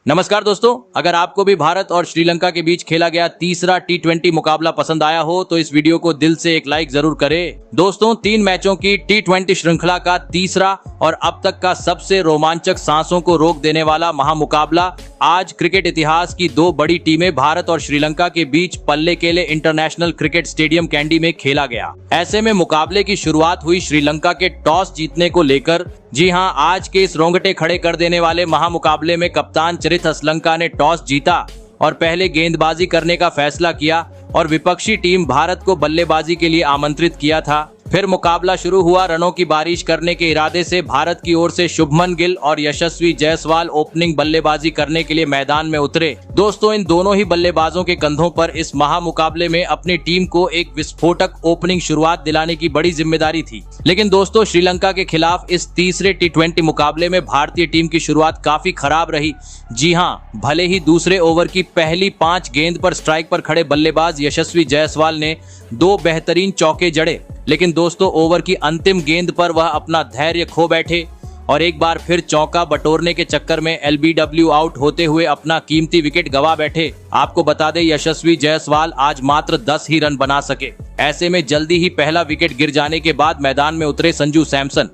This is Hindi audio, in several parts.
नमस्कार दोस्तों, अगर आपको भी भारत और श्रीलंका के बीच खेला गया तीसरा T20 मुकाबला पसंद आया हो तो इस वीडियो को दिल से एक लाइक जरूर करें। दोस्तों, 3 मैचों की T20 श्रृंखला का तीसरा और अब तक का सबसे रोमांचक, सांसों को रोक देने वाला महामुकाबला आज क्रिकेट इतिहास की 2 बड़ी टीमें भारत और श्रीलंका के बीच Pallekele international cricket stadium Kandy में खेला गया। ऐसे में मुकाबले की शुरुआत हुई श्रीलंका के टॉस जीतने को लेकर। जी हां, आज के इस रोंगटे खड़े कर देने वाले महामुकाबले में कप्तान चरित असलंका ने टॉस जीता और पहले गेंदबाजी करने का फैसला किया और विपक्षी टीम भारत को बल्लेबाजी के लिए आमंत्रित किया था। फिर मुकाबला शुरू हुआ। रनों की बारिश करने के इरादे से भारत की ओर से शुभमन गिल और यशस्वी जायसवाल ओपनिंग बल्लेबाजी करने के लिए मैदान में उतरे। दोस्तों, इन दोनों ही बल्लेबाजों के कंधों पर इस महामुकाबले में अपनी टीम को एक विस्फोटक ओपनिंग शुरुआत दिलाने की बड़ी जिम्मेदारी थी। लेकिन दोस्तों, श्रीलंका के खिलाफ इस तीसरे T20 मुकाबले में भारतीय टीम की शुरुआत काफी खराब रही। जी हां, भले ही दूसरे ओवर की पहली 5 गेंद पर स्ट्राइक पर खड़े बल्लेबाज यशस्वी जायसवाल ने 2 बेहतरीन चौके जड़े, लेकिन दोस्तों ओवर की अंतिम गेंद पर वह अपना धैर्य खो बैठे और एक बार फिर चौका बटोरने के चक्कर में LBW आउट होते हुए अपना कीमती विकेट गवा बैठे। आपको बता दें, यशस्वी जायसवाल आज मात्र 10 ही रन बना सके। ऐसे में जल्दी ही पहला विकेट गिर जाने के बाद मैदान में उतरे संजू सैमसन।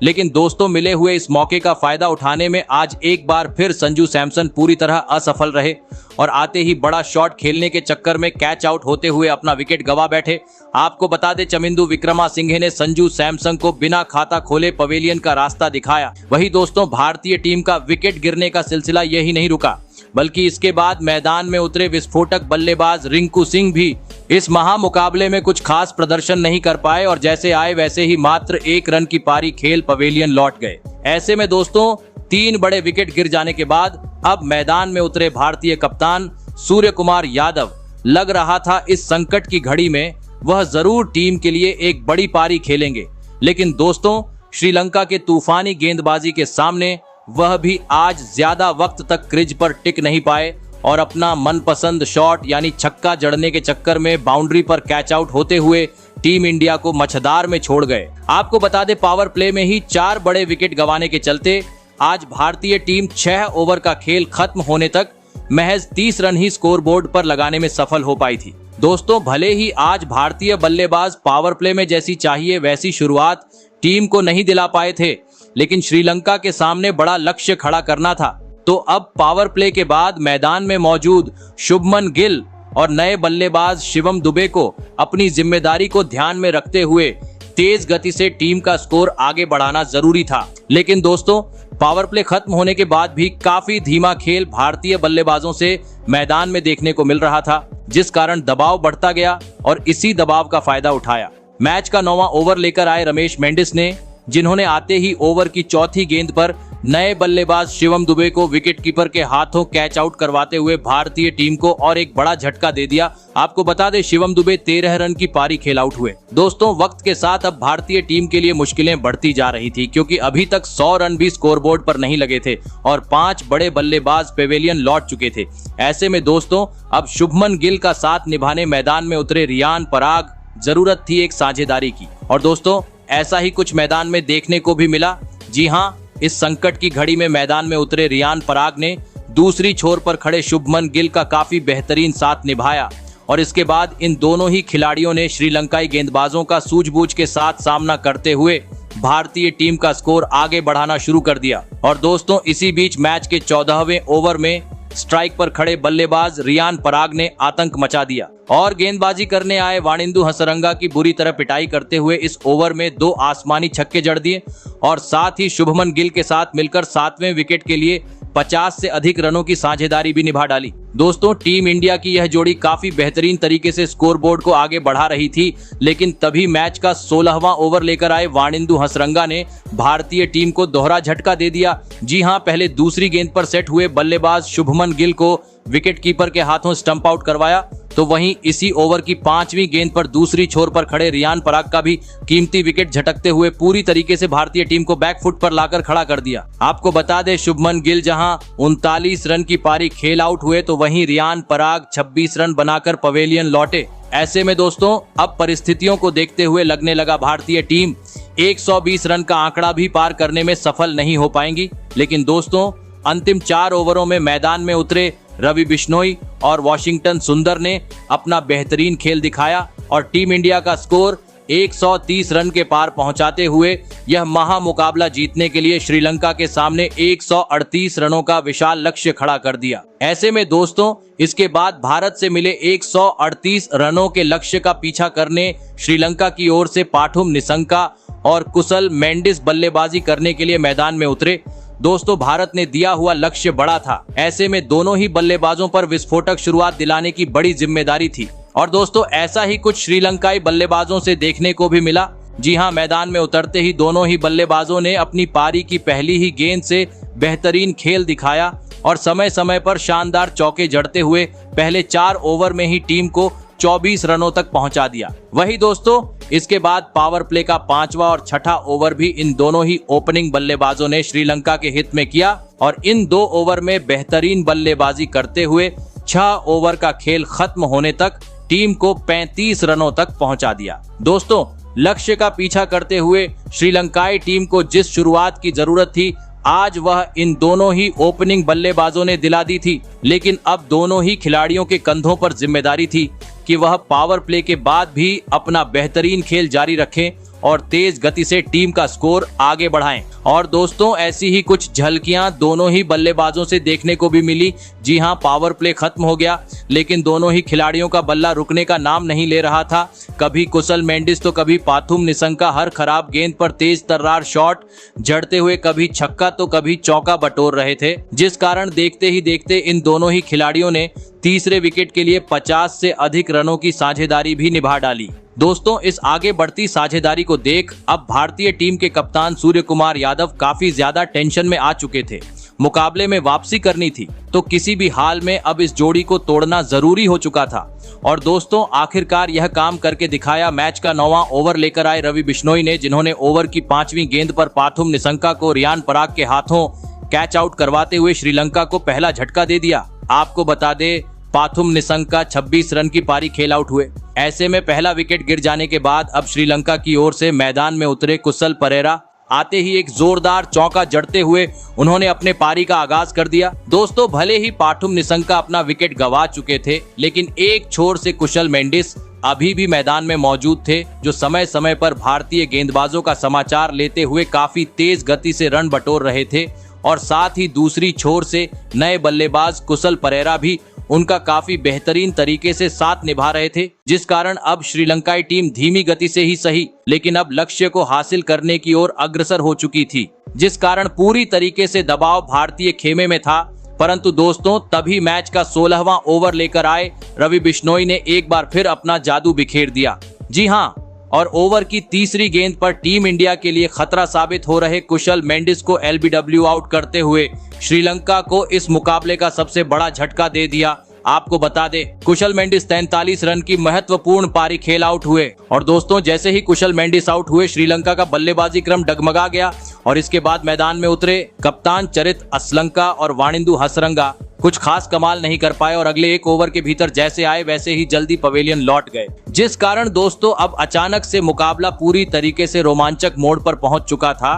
लेकिन दोस्तों, मिले हुए इस मौके का फायदा उठाने में आज एक बार फिर संजू सैमसन पूरी तरह असफल रहे और आते ही बड़ा शॉट खेलने के चक्कर में कैच आउट होते हुए अपना विकेट गवा बैठे। आपको बता दें, चमिंदु विक्रमासिंघे ने संजू सैमसन को बिना खाता खोले पवेलियन का रास्ता दिखाया। वही दोस्तों, भारतीय टीम का विकेट गिरने का सिलसिला यही नहीं रुका, बल्कि इसके बाद मैदान में उतरे विस्फोटक बल्लेबाज रिंकू सिंह भी इस महामुकाबले में कुछ खास प्रदर्शन नहीं कर पाए और जैसे आए वैसे ही मात्र 1 रन की पारी खेल पवेलियन लौट गए। ऐसे में दोस्तों, 3 बड़े विकेट गिर जाने के बाद अब मैदान में उतरे भारतीय कप्तान सूर्य कुमार यादव। लग रहा था इस संकट की घड़ी में वह जरूर टीम के लिए एक बड़ी पारी खेलेंगे, लेकिन दोस्तों, श्रीलंका के तूफानी गेंदबाजी के सामने वह भी आज ज्यादा वक्त तक क्रीज पर टिक नहीं पाए और अपना मनपसंद शॉट यानी छक्का जड़ने के चक्कर में बाउंड्री पर कैच आउट होते हुए टीम इंडिया को मझधार में छोड़ गए। आपको बता दें, पावर प्ले में ही 4 बड़े विकेट गंवाने के चलते आज भारतीय टीम 6 ओवर का खेल खत्म होने तक महज 30 रन ही स्कोरबोर्ड पर लगाने में सफल हो पाई थी। दोस्तों, भले ही आज भारतीय बल्लेबाज पावर प्ले में जैसी चाहिए वैसी शुरुआत टीम को नहीं दिला पाए थे, लेकिन श्रीलंका के सामने बड़ा लक्ष्य खड़ा करना था। तो अब पावर प्ले के बाद मैदान में मौजूद शुभमन गिल और नए बल्लेबाज शिवम दुबे को अपनी जिम्मेदारी को ध्यान में रखते हुए तेज गति से टीम का स्कोर आगे बढ़ाना जरूरी था। लेकिन दोस्तों, पावर प्ले खत्म होने के बाद भी काफी धीमा खेल भारतीय बल्लेबाजों से मैदान में देखने को मिल रहा था, जिस कारण दबाव बढ़ता गया और इसी दबाव का फायदा उठाया मैच का 9वां ओवर लेकर आए रमेश मेंडिस ने, जिन्होंने आते ही ओवर की 4थी गेंद पर नए बल्लेबाज शिवम दुबे को विकेटकीपर के हाथों कैच आउट करवाते हुए भारतीय टीम को और एक बड़ा झटका दे दिया। आपको बता दें, शिवम दुबे 13 रन की पारी खेल आउट हुए। दोस्तों, वक्त के साथ अब भारतीय टीम के लिए मुश्किलें बढ़ती जा रही थी, क्योंकि अभी तक 100 रन भी स्कोरबोर्ड पर नहीं लगे थे और 5 बड़े बल्लेबाज पेवेलियन लौट चुके थे। ऐसे में दोस्तों, अब शुभमन गिल का साथ निभाने मैदान में उतरे रियान पराग। जरूरत थी एक साझेदारी की और दोस्तों, ऐसा ही कुछ मैदान में देखने को भी मिला। जी हां, इस संकट की घड़ी में मैदान में उतरे रियान पराग ने दूसरी छोर पर खड़े शुभमन गिल का काफी बेहतरीन साथ निभाया और इसके बाद इन दोनों ही खिलाड़ियों ने श्रीलंकाई गेंदबाजों का सूझबूझ के साथ सामना करते हुए भारतीय टीम का स्कोर आगे बढ़ाना शुरू कर दिया। और दोस्तों, इसी बीच मैच के 14वें ओवर में स्ट्राइक पर खड़े बल्लेबाज रियान पराग ने आतंक मचा दिया और गेंदबाजी करने आए वाणिंदु हसरंगा की बुरी तरह पिटाई करते हुए इस ओवर में 2 आसमानी छक्के जड़ दिए और साथ ही शुभमन गिल के साथ मिलकर 7वें विकेट के लिए 50 से अधिक रनों की साझेदारी भी निभा डाली। दोस्तों, टीम इंडिया की यह जोड़ी काफी बेहतरीन तरीके से स्कोरबोर्ड को आगे बढ़ा रही थी, लेकिन तभी मैच का 16वां ओवर लेकर आए वाणिंदु हसरंगा ने भारतीय टीम को दोहरा झटका दे दिया। जी हां, पहले दूसरी गेंद पर सेट हुए बल्लेबाज शुभमन गिल को विकेटकीपर के हाथों स्टंप आउट करवाया, तो वहीं इसी ओवर की 5वीं गेंद पर दूसरी छोर पर खड़े रियान पराग का भी कीमती विकेट झटकते हुए पूरी तरीके से भारतीय टीम को बैकफुट पर लाकर खड़ा कर दिया। आपको बता दें, शुभमन गिल जहां 39 रन की पारी खेल आउट हुए, तो वहीं रियान पराग 26 रन बनाकर पवेलियन लौटे। ऐसे में दोस्तों, अब परिस्थितियों को देखते हुए लगने लगा भारतीय टीम 120 रन का आंकड़ा भी पार करने में सफल नहीं हो पाएंगी। लेकिन दोस्तों, अंतिम 4 ओवरों में मैदान में उतरे रवि बिश्नोई और वाशिंगटन सुंदर ने अपना बेहतरीन खेल दिखाया और टीम इंडिया का स्कोर 130 रन के पार पहुंचाते हुए यह महा मुकाबला जीतने के लिए श्रीलंका के सामने 138 रनों का विशाल लक्ष्य खड़ा कर दिया। ऐसे में दोस्तों इसके बाद भारत से मिले 138 रनों के लक्ष्य का पीछा करने श्रीलंका की ओर से पाठुम निसंका और कुशल मेंडिस बल्लेबाजी करने के लिए मैदान में उतरे। दोस्तों भारत ने दिया हुआ लक्ष्य बड़ा था, ऐसे में दोनों ही बल्लेबाजों पर विस्फोटक शुरुआत दिलाने की बड़ी जिम्मेदारी थी और दोस्तों ऐसा ही कुछ श्रीलंकाई बल्लेबाजों से देखने को भी मिला। जी हां, मैदान में उतरते ही दोनों ही बल्लेबाजों ने अपनी पारी की पहली ही गेंद से बेहतरीन खेल दिखाया और समय समय पर शानदार चौके जड़ते हुए पहले 4 ओवर में ही टीम को 24 रनों तक पहुंचा दिया। वही दोस्तों इसके बाद पावर प्ले का 5वां और 6ठा ओवर भी इन दोनों ही ओपनिंग बल्लेबाजों ने श्रीलंका के हित में किया और इन 2 ओवर में बेहतरीन बल्लेबाजी करते हुए 6 ओवर का खेल खत्म होने तक टीम को 35 रनों तक पहुंचा दिया। दोस्तों लक्ष्य का पीछा करते हुए श्रीलंकाई टीम को जिस शुरुआत की जरूरत थी आज वह इन दोनों ही ओपनिंग बल्लेबाजों ने दिला दी थी, लेकिन अब दोनों ही खिलाड़ियों के कंधों पर जिम्मेदारी थी कि वह पावर प्ले के बाद भी अपना बेहतरीन खेल जारी रखें और तेज गति से टीम का स्कोर आगे बढ़ाएं। और दोस्तों ऐसी ही कुछ झलकियां दोनों ही बल्लेबाजों से देखने को भी मिली। जी हां, पावर प्ले खत्म हो गया लेकिन दोनों ही खिलाड़ियों का बल्ला रुकने का नाम नहीं ले रहा था। कभी कुशल मेंडिस तो कभी पाथुम निसंका हर खराब गेंद पर तेज तर्रार शॉट जड़ते हुए कभी छक्का तो कभी चौका बटोर रहे थे, जिस कारण देखते ही देखते इन दोनों ही खिलाड़ियों ने तीसरे विकेट के लिए 50 से अधिक रनों की साझेदारी भी निभा डाली। दोस्तों इस आगे बढ़ती साझेदारी को देख अब भारतीय टीम के कप्तान सूर्य कुमार यादव काफी ज्यादा टेंशन में आ चुके थे। मुकाबले में वापसी करनी थी तो किसी भी हाल में अब इस जोड़ी को तोड़ना जरूरी हो चुका था और दोस्तों आखिरकार यह काम करके दिखाया। मैच का 9वां ओवर लेकर आए रवि बिश्नोई ने, जिन्होंने ओवर की 5वीं गेंद पर पाथुम निसंका को रियान पराग के हाथों कैच आउट करवाते हुए श्रीलंका को पहला झटका दे दिया। आपको बता दे पाथुम निसंका 26 रन की पारी खेल आउट हुए। ऐसे में पहला विकेट गिर जाने के बाद अब श्रीलंका की ओर से मैदान में उतरे कुशल परेरा। आते ही एक जोरदार चौका जड़ते हुए उन्होंने अपने पारी का आगाज कर दिया। दोस्तों भले ही पाथुम निसंका अपना विकेट गंवा चुके थे, लेकिन एक छोर से कुशल मेंडिस अभी भी मैदान में मौजूद थे, जो समय समय पर भारतीय गेंदबाजों का समाचार लेते हुए काफी तेज गति से रन बटोर रहे थे और साथ ही दूसरी छोर से नए बल्लेबाज कुशल परेरा भी उनका काफी बेहतरीन तरीके से साथ निभा रहे थे, जिस कारण अब श्रीलंकाई टीम धीमी गति से ही सही लेकिन अब लक्ष्य को हासिल करने की ओर अग्रसर हो चुकी थी, जिस कारण पूरी तरीके से दबाव भारतीय खेमे में था। परंतु दोस्तों तभी मैच का 16वां ओवर लेकर आए रवि बिश्नोई ने एक बार फिर अपना जादू बिखेर दिया। जी हां, और ओवर की तीसरी गेंद पर टीम इंडिया के लिए खतरा साबित हो रहे कुशल मेंडिस को एलबीडब्ल्यू आउट करते हुए श्रीलंका को इस मुकाबले का सबसे बड़ा झटका दे दिया। आपको बता दे कुशल मेंडिस 43 रन की महत्वपूर्ण पारी खेल आउट हुए और दोस्तों जैसे ही कुशल मेंडिस आउट हुए श्रीलंका का बल्लेबाजी क्रम डगमगा गया और इसके बाद मैदान में उतरे कप्तान चरित असलंका और वाणिंदु हसरंगा कुछ खास कमाल नहीं कर पाए और अगले 1 ओवर के भीतर जैसे आए वैसे ही जल्दी पवेलियन लौट गए, जिस कारण दोस्तों अब अचानक से मुकाबला पूरी तरीके से रोमांचक मोड़ पर पहुंच चुका था।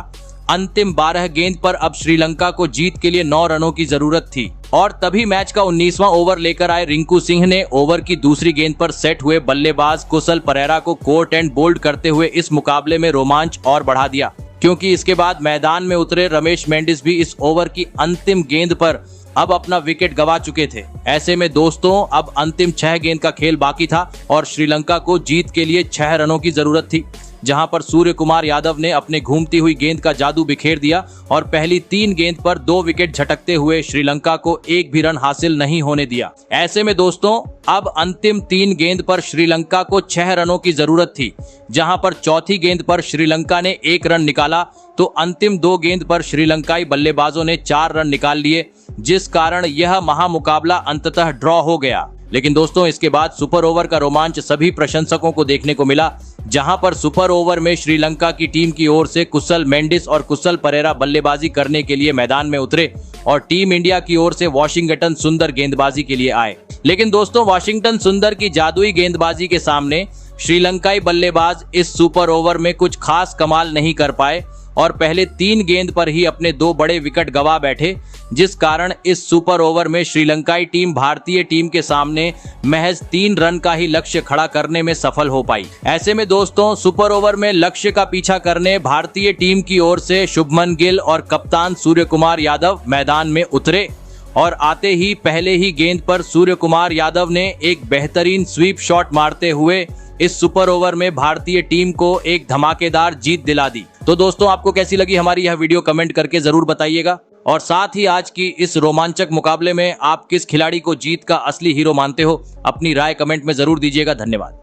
अंतिम 12 गेंद पर अब श्रीलंका को जीत के लिए 9 रनों की जरूरत थी और तभी मैच का 19वां ओवर लेकर आए रिंकू सिंह ने ओवर की दूसरी गेंद पर सेट हुए बल्लेबाज कुशल परेरा को कोर्ट एंड बोल्ड करते हुए इस मुकाबले में रोमांच और बढ़ा दिया, क्योंकि इसके बाद मैदान में उतरे रमेश मेंडिस भी इस ओवर की अंतिम गेंद पर अब अपना विकेट गंवा चुके थे। ऐसे में दोस्तों अब अंतिम 6 गेंद का खेल बाकी था और श्रीलंका को जीत के लिए 6 रनों की जरूरत थी, जहां पर सूर्य कुमार यादव ने अपने घूमती हुई गेंद का जादू बिखेर दिया और पहली 3 गेंद पर 2 विकेट झटकते हुए श्रीलंका को एक भी रन हासिल नहीं होने दिया। ऐसे में दोस्तों अब अंतिम 3 गेंद पर श्रीलंका को 6 रनों की जरूरत थी, जहां पर चौथी गेंद पर श्रीलंका ने 1 रन निकाला तो अंतिम 2 गेंद पर श्रीलंकाई बल्लेबाजों ने 4 रन निकाल लिए, जिस कारण यह महामुकाबला अंततः ड्रॉ हो गया। लेकिन दोस्तों इसके बाद सुपर ओवर का रोमांच सभी प्रशंसकों को देखने को मिला, जहां पर सुपर ओवर में श्रीलंका की टीम की ओर से कुशल मेंडिस और कुशल परेरा बल्लेबाजी करने के लिए मैदान में उतरे और टीम इंडिया की ओर से वाशिंगटन सुंदर गेंदबाजी के लिए आए। लेकिन दोस्तों वाशिंगटन सुंदर की जादुई गेंदबाजी के सामने श्रीलंकाई बल्लेबाज इस सुपर ओवर में कुछ खास कमाल नहीं कर पाए और पहले 3 गेंद पर ही अपने 2 बड़े विकेट गंवा बैठे, जिस कारण इस सुपर ओवर में श्रीलंकाई टीम भारतीय टीम के सामने महज 3 रन का ही लक्ष्य खड़ा करने में सफल हो पाई। ऐसे में दोस्तों सुपर ओवर में लक्ष्य का पीछा करने भारतीय टीम की ओर से शुभमन गिल और कप्तान सूर्य कुमार यादव मैदान में उतरे और आते ही पहले ही गेंद पर सूर्य कुमार यादव ने एक बेहतरीन स्वीप शॉट मारते हुए इस सुपर ओवर में भारतीय टीम को एक धमाकेदार जीत दिला दी। तो दोस्तों आपको कैसी लगी हमारी यह वीडियो कमेंट करके जरूर बताइएगा और साथ ही आज की इस रोमांचक मुकाबले में आप किस खिलाड़ी को जीत का असली हीरो मानते हो अपनी राय कमेंट में जरूर दीजिएगा। धन्यवाद।